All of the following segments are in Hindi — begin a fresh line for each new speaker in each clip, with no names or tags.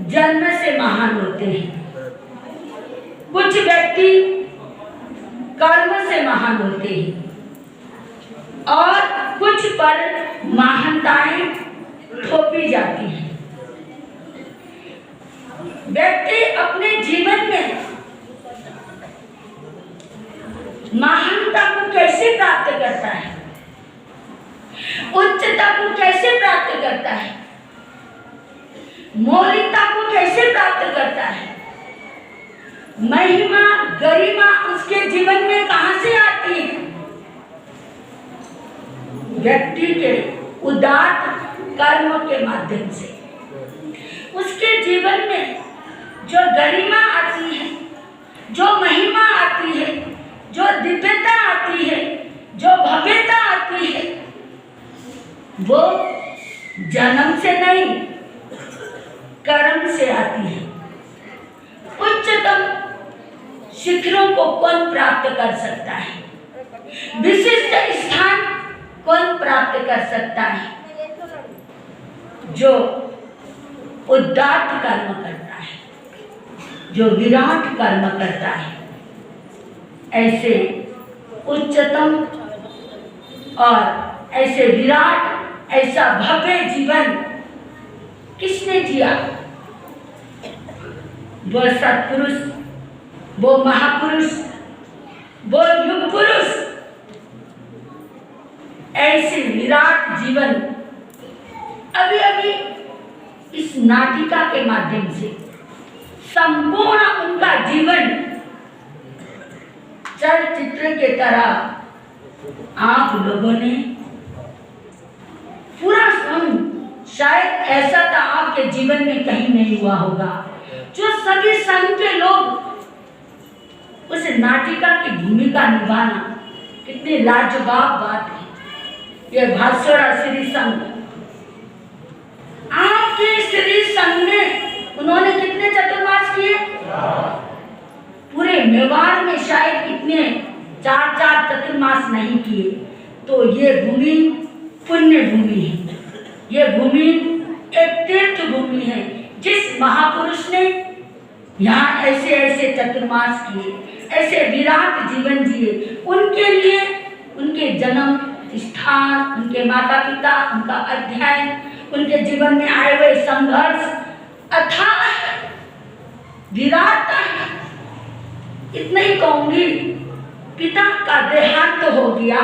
जन्म से महान होते हैं, कुछ व्यक्ति कर्म से महान होते हैं और कुछ पर महानताएं थोपी जाती हैं। व्यक्ति अपने जीवन में महानता को कैसे प्राप्त करता है, उच्चता को कैसे प्राप्त करता है, मौलिकता को कैसे प्राप्त करता है, महिमा गरिमा उसके जीवन में कहां से आती है? व्यक्ति के उदात्त कर्मों के माध्यम से उसके जीवन में जो गरिमा आती है, जो महिमा आती है, जो दिव्यता आती है, जो भव्यता आती है, वो जन्म से नहीं कर्म से आती है। उच्चतम शिखरों को कौन प्राप्त कर सकता है? विशिष्ट स्थान कौन प्राप्त कर सकता है? जो उदात्त कर्म करता है, जो विराट कर्म करता है। ऐसे उच्चतम और ऐसे विराट, ऐसा भव्य जीवन किसने जिया? वो सत्पुरुष, वो महापुरुष, वो युग पुरुष। ऐसे विराट जीवन अभी अभी इस नाटिका के माध्यम से संपूर्ण उनका जीवन चलचित्र के तरह आप लोगों ने पूरा सुन, शायद ऐसा तो आपके जीवन में कहीं नहीं हुआ होगा। जो सभी संघ के लोग उस नाटिका की भूमिका निभाना कितनी लाजवाब बात है। यह भास्वरा श्री संघ, आपके श्री संघ में उन्होंने कितने चतुर्मास किए? पूरे मेवाड़ में शायद कितने 4 चतुर्मास नहीं किए। तो ये भूमि पुण्य भूमि है, ये भूमि एक तीर्थ भूमि है। जिस महापुरुष ने यहाँ ऐसे ऐसे चतुर्मास किए, ऐसे विराट जीवन जिए, उनके लिए उनके जन्म स्थान, उनके माता पिता, उनका अध्ययन, उनके जीवन में आए हुए संघर्ष अथाह विराट है। इतना ही कहूंगी, पिता का देहांत हो गया,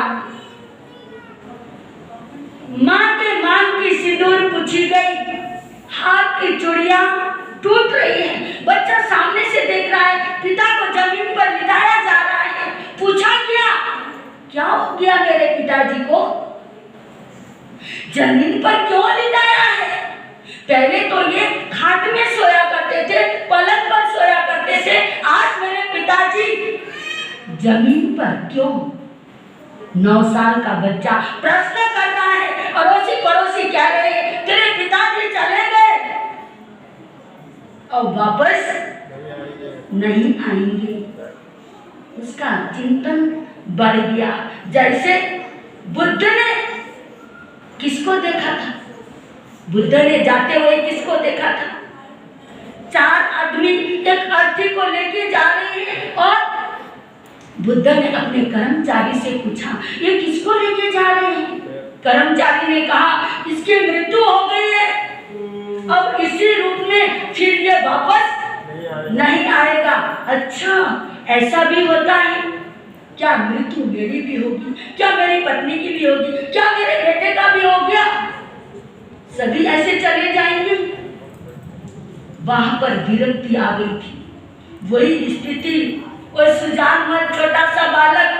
माँ के मांग की सिंदूर पूछी गई, हाथ की चूड़ियां टूट रही है, बच्चा सामने से देख रहा है, पिता को जमीन पर लिटाया जा रहा है। पूछा क्या हो गया मेरे पिताजी को? जमीन पर क्यों लिटाया है? पहले तो ये खाट में सोया करते थे, पलंग पर सोया करते थे, आज मेरे पिताजी जमीन पर क्यों? 9 साल का बच्चा प्रश्न करता है, अड़ोसी पड़ोसी कह रहे हैं तेरे पिताजी चले गए और वापस नहीं आएंगे। उसका चिंतन बढ़ गया। जैसे बुद्ध ने किसको देखा था? बुद्ध ने जाते हुए किसको देखा था? 4 आदमी एक अर्थी को लेके जा रहे हैं और बुद्ध ने अपने कर्मचारी से पूछा, ये किसको लेके जा रहे हैं? कर्मचारी ने कहा, इसकी मृत्यु हो गई है, अब इसी रूप में फिर ये वापस नहीं आएगा। अच्छा, ऐसा भी होता है क्या? मृत्यु मेरी भी होगी, क्या मेरी पत्नी की भी होगी, क्या मेरे बेटे का भी हो गया? सभी ऐसे चले जाएंगे। वहां पर विरक्ति आ गई थी। वही स्थिति, कोई सुजानमल छोटा सा बालक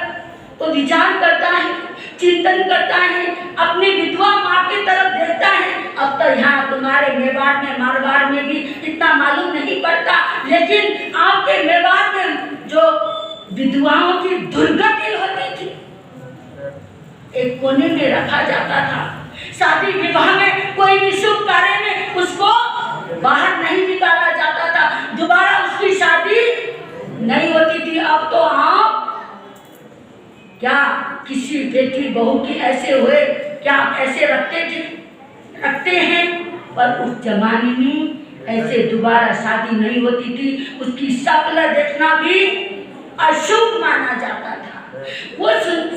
तो विचार करता है, चिंतन करता है, अपनी विधवा माँ की तरफ देखता है। अब तो यहाँ तुम्हारे मेवाड़ में, मारवाड़ में भी इतना मालूम नहीं पड़ता, लेकिन आपके मेवाड़ में जो विधवाओं की दुर्गति होती थी, एक कोने में रखा जाता था। शादी विवाह में कोई भी शुभ कार्य में उसको बाहर नहीं निकाला जाता था, दोबारा उसकी शादी नहीं होती थी। अब तो आप क्या किसी बेटी बहू की ऐसे हुए, क्या ऐसे रखते हैं? पर उस जमाने में ऐसे दोबारा शादी नहीं होती थी। उसकी शक्ल देखना भी अशुभ माना जाता था। वो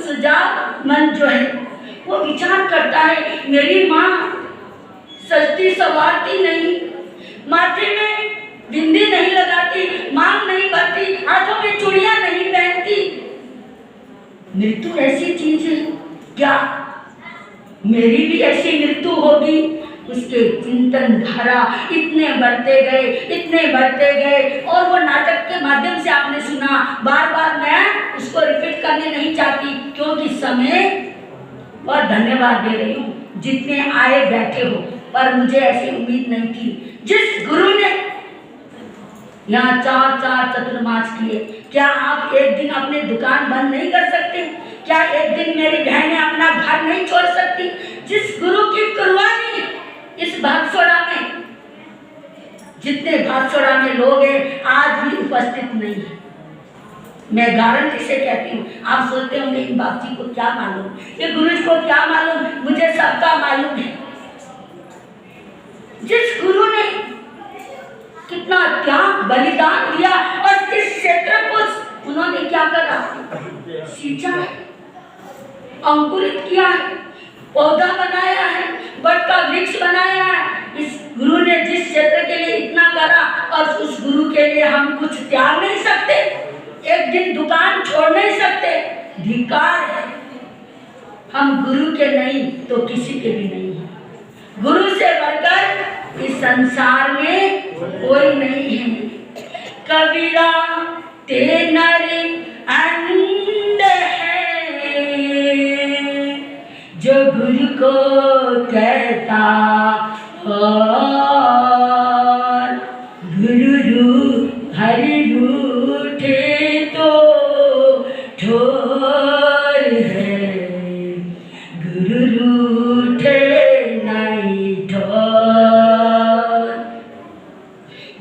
सुजान मन जो है वो विचार करता है, मेरी माँ सजती संवारती नहीं, माथे में बिंदी नहीं लगाती, मांग नहीं भरती, हाथों में चूड़ियां नहीं पहनती। मृत्यु ऐसी चीज है क्या? मेरी भी ऐसी मृत्यु होगी? उसके चिंतन धारा इतने बढ़ते गए और वो नाटक के माध्यम से आपने सुना। बार बार मैं उसको रिपीट करने नहीं चाहती क्योंकि समय और धन्यवाद दे रही हूँ जितने आए बैठे हो, पर मुझे ऐसी उम्मीद नहीं थी। जिस गुरु ने यहाँ 4 चतुर्मास किए, क्या आप एक दिन अपनी दुकान बंद नहीं कर सकते? क्या एक दिन मेरी बहनें अपना घर नहीं छोड़ सकती? जिस गुरु की कुर्बानी इस भागसोड़ा में, जितने भागसोड़ा में लोग हैं आज भी उपस्थित नहीं है। मैं गारंटी से कहती हूँ, आप सोचते होंगे इन बाप जी को क्या मालूम, ये गुरु जी को क्या मालूम, मुझे सबका मालूम है। जिस गुरु ने कितना त्याग बलिदान दिया और इस क्षेत्र को उन्होंने क्या करा, सींचा है, अंकुरित किया है, पौधा बनाया है, बट का वृक्ष बनाया है। इस गुरु ने जिस क्षेत्र के लिए इतना करा और उस गुरु के लिए हम कुछ त्याग नहीं सकते, एक दिन दुकान छोड़ नहीं सकते। धिक्कार है, हम गुरु के नहीं तो किसी के भी नहीं है। गुरु से बढ़कर इस संसार में कोई नहीं है। कबीरा ते नर अंध है, जो गुरु को कहता और गुरु रू हरि रूठे तो ठोर है, गुरु रूठे नहीं ठोर।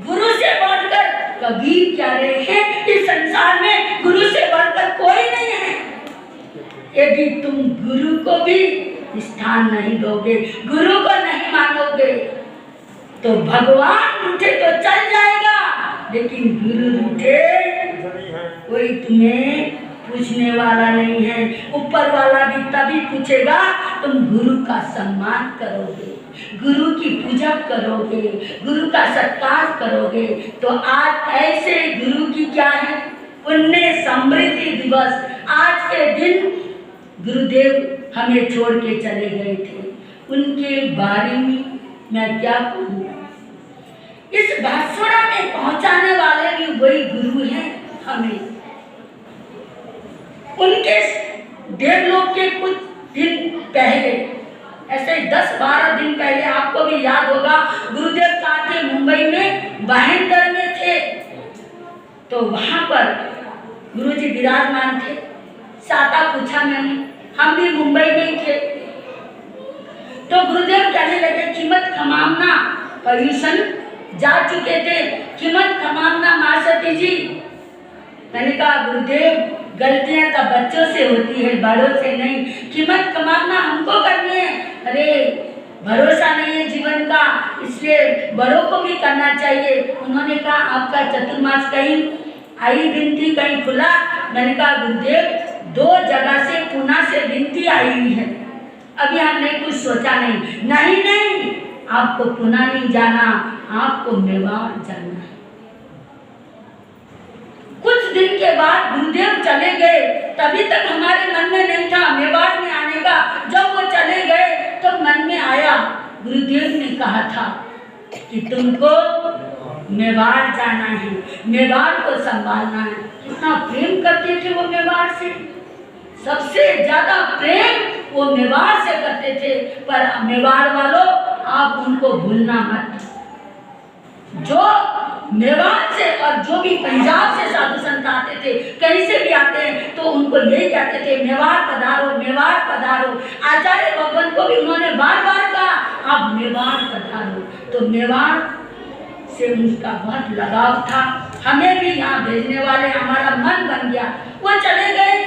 गुरु से बढ़कर कबीर कह रहे हैं इस संसार में गुरु से बढ़कर कोई नहीं है। यदि तुम गुरु को भी स्थान नहीं दोगे, गुरु को नहीं मानोगे, तो भगवान रूठे तो चल जाएगा, लेकिन गुरु रूठे कोई तुम्हें पूछने वाला नहीं है। ऊपर वाला भी तभी पूछेगा तुम गुरु का सम्मान करोगे, गुरु की पूजा करोगे, गुरु का सत्कार करोगे। तो आज ऐसे गुरु की क्या है, पुण्य समृद्धि दिवस। आज के दिन गुरुदेव हमें छोड़ के चले गए थे, उनके बारे में मैं क्या कहूँ। इस भागसोड़ा में पहुंचाने वाले भी वही गुरु हैं हमें। उनके देवलोक के कुछ दिन पहले, ऐसे 10-12 दिन पहले, आपको भी याद होगा, गुरुदेव कहाँ थे? मुंबई में भाईंदर में थे। तो वहां पर गुरुजी विराजमान थे। साता पूछा मैंने, हम भी मुंबई में ही थे। तो गुरुदेव कहने लगे कीमत खमामना, पर्यूषण जा चुके थे, कीमत खमामना मासती जी। मैंने कहा गुरुदेव गलतियां तो बच्चों से होती है, बड़ों से नहीं, कीमत कमाना हमको करनी है। अरे भरोसा नहीं है जीवन का, इसलिए बड़ों को भी करना चाहिए। उन्होंने कहा आपका चतुर्मास कहीं आई विनती कहीं खुला? मैंने कहा गुरुदेव 2 जगह से पुणे से विनती आई हुई है, अभी हमने कुछ सोचा नहीं। नहीं, आपको पुणे नहीं जाना, आपको मेवाड़ जाना है। कुछ दिन के बाद गुरुदेव चले गए, तभी तक हमारे मन में नहीं था मेवाड़ में आने का। जब वो चले गए तो मन में आया, गुरुदेव ने कहा था कि तुमको मेवाड़ जाना है, मेवाड़ को संभालना है। कितना प्रेम करते थे वो मेवाड़ से, सबसे ज्यादा प्रेम वो मेवाड़ से करते थे। पर मेवाड़ वालों आप उनको भूलना मत। जो मेवाड़ से और जो भी पंजाब से साधु संत आते थे, कहीं से भी आते हैं, तो उनको यही कहते थे मेवाड़ पधारो, मेवाड़ पधारो। आचार्य भगवान को भी उन्होंने बार बार कहा आप मेवाड़ पधारो। तो मेवाड़ से उनका बहुत लगाव था। हमें भी यहाँ भेजने वाले, हमारा मन बन गया। वो चले गए,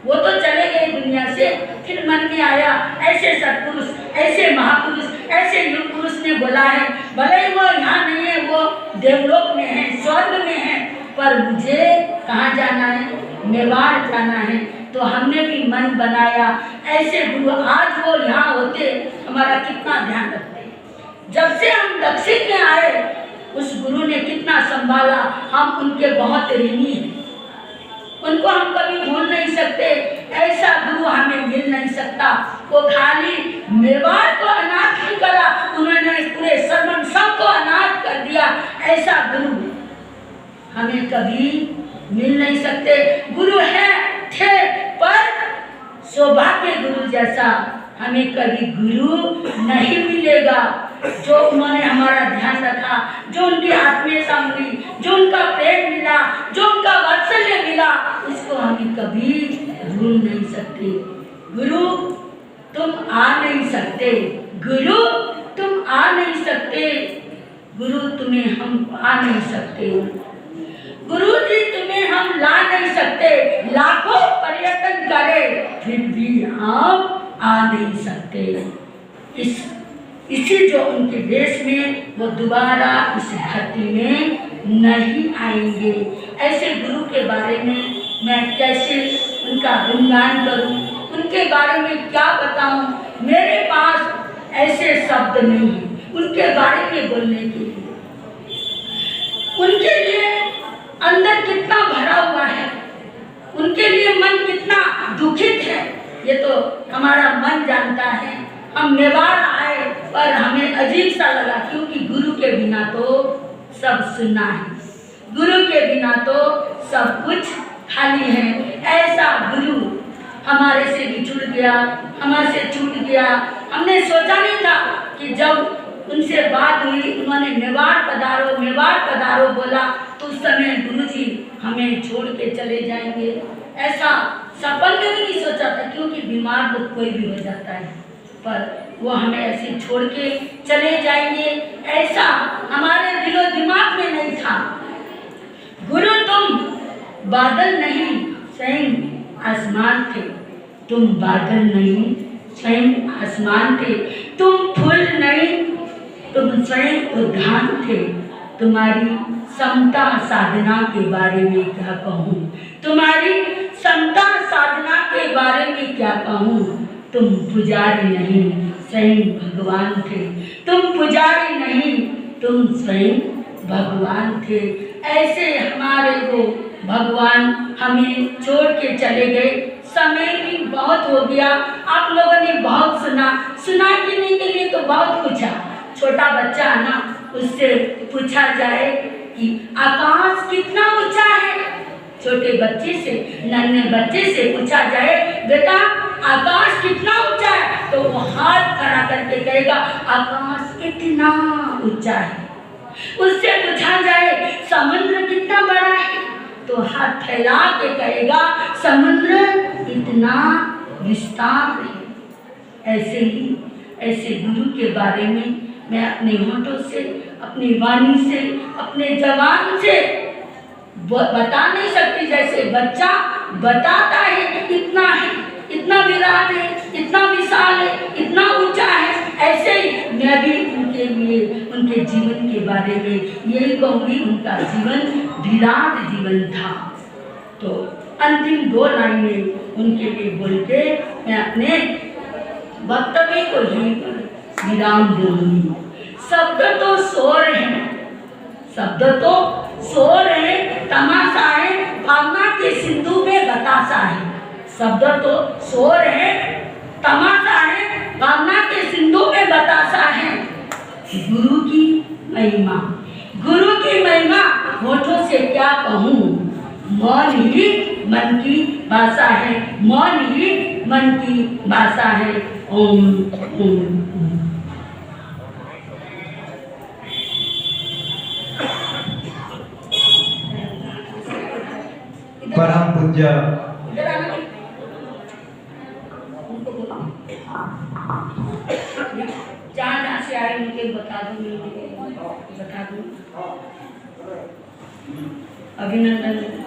वो तो चले गए दुनिया से। फिर मन में आया ऐसे सत्पुरुष, ऐसे महापुरुष, ऐसे युग पुरुष ने बोला है भले ही वो यहाँ नहीं है, वो देवलोक में है, स्वर्ग में है, पर मुझे कहाँ जाना है? मेवाड़ जाना है। तो हमने भी मन बनाया। ऐसे गुरु आज वो यहाँ होते, हमारा कितना ध्यान रखते। जब से हम दक्षिण में आए, उस गुरु ने कितना संभाला। हम उनके बहुत ऋणी हैं, उनको हम कभी भूल नहीं सकते। ऐसा गुरु हमें मिल नहीं सकता। वो खाली मेवाड़ को अनाथ नहीं करा, उन्होंने पूरे सरमन सब को अनाथ कर दिया। ऐसा गुरु हमें कभी मिल नहीं सकते। गुरु है थे, पर सौभाग्य गुरु जैसा हमें कभी गुरु नहीं मिलेगा। जो उन्होंने हमारा ध्यान रखा, जो उनकी आत्मीयता मिली, जो उनका प्रेम मिला, जो उनका वात्सल्य मिला, उसको हम कभी भूल नहीं सकते। गुरु तुम आ नहीं सकते, गुरु तुम आ नहीं सकते, गुरु तुम्हें हम आ नहीं सकते, गुरु जी तुम्हें हम ला नहीं सकते। लाखों पर्यटन करे फिर भी हम आ नहीं सकते। इसी जो उनके देश में वो दोबारा इस धरती में नहीं आएंगे। ऐसे गुरु के बारे में मैं कैसे उनका गुणगान करूं, उनके बारे में क्या बताऊं? मेरे पास ऐसे शब्द नहीं हैं उनके बारे में बोलने के लिए। उनके लिए अंदर कितना भरा हुआ है, उनके लिए मन कितना दुखित है, ये तो हमारा मन जानता है। हम मेवाड़ आए पर हमें अजीब सा लगा, क्योंकि गुरु के बिना तो सब सुना है, गुरु के बिना तो सब कुछ खाली है। ऐसा गुरु हमारे से बिछुड़ गया, हमारे से छूट गया। हमने सोचा नहीं था कि जब उनसे बात हुई, उन्होंने मेवाड़ पधारो बोला, तो उस समय गुरुजी हमें छोड़ के चले जाएंगे, ऐसा सपन में भी नहीं सोचा था। क्योंकि बीमार तो कोई भी हो जाता है, पर वो हमें ऐसे छोड़ के चले जाएंगे, ऐसा हमारे दिलो दिमाग में नहीं था। गुरु तुम बादल नहीं स्वयं आसमान थे, तुम बादल नहीं स्वयं आसमान थे, तुम फूल नहीं तुम स्वयं उद्यान थे। तुम्हारी समता साधना के बारे में क्या कहूँ, तुम्हारी समता साधना के बारे में क्या कहूँ। तुम पुजारी नहीं स्वयं भगवान थे, तुम पुजारी नहीं तुम स्वयं भगवान थे। ऐसे हमारे को भगवान हमें छोड़ के चले गए। समय भी बहुत हो गया, आप लोगों ने बहुत सुना कहने के लिए तो बहुत पूछा। छोटा बच्चा है ना, उससे पूछा जाए कि आकाश कितना ऊंचा है, छोटे बच्चे से, नन्हे बच्चे से पूछा जाए बेटा आकाश कितना ऊंचा है, तो वो हाथ खड़ा करके कहेगा आकाश इतना ऊंचा है। उससे पूछा जाए समुद्र कितना बड़ा है, तो हाथ फैला के कहेगा समुद्र इतना विस्तार है। ऐसे ही ऐसे गुरु के बारे में मैं अपने होठों से, अपनी वाणी से, अपने जबान से बता नहीं सकती। जैसे बच्चा बताता है इतना है, इतना विराट है, इतना विशाल है, इतना ऊंचा है, ऐसे ही मैं भी उनके लिए, उनके जीवन के बारे में यही कहूँगी, उनका जीवन विराट जीवन था। तो अंतिम 2 लाइनें उनके लिए बोल के मैं अपने वक्तव्य को ही विराम दूंगी। शब्द तो शोर है, शब्द तो शोर है, तमाशा है, भावना के सिंधु में बतासा है। शब्द तो शोर है, तमाशा है, भावना के सिंधु में बतासा है। गुरु की महिमा, गुरु की महिमा होठों से क्या कहूँ, मौन ही मन की भाषा है, मौन ही मन की भाषा है। ओम ओम।
परम पूज्य
जहाँ से आए मुझे बता दूँ, अभिनंदन।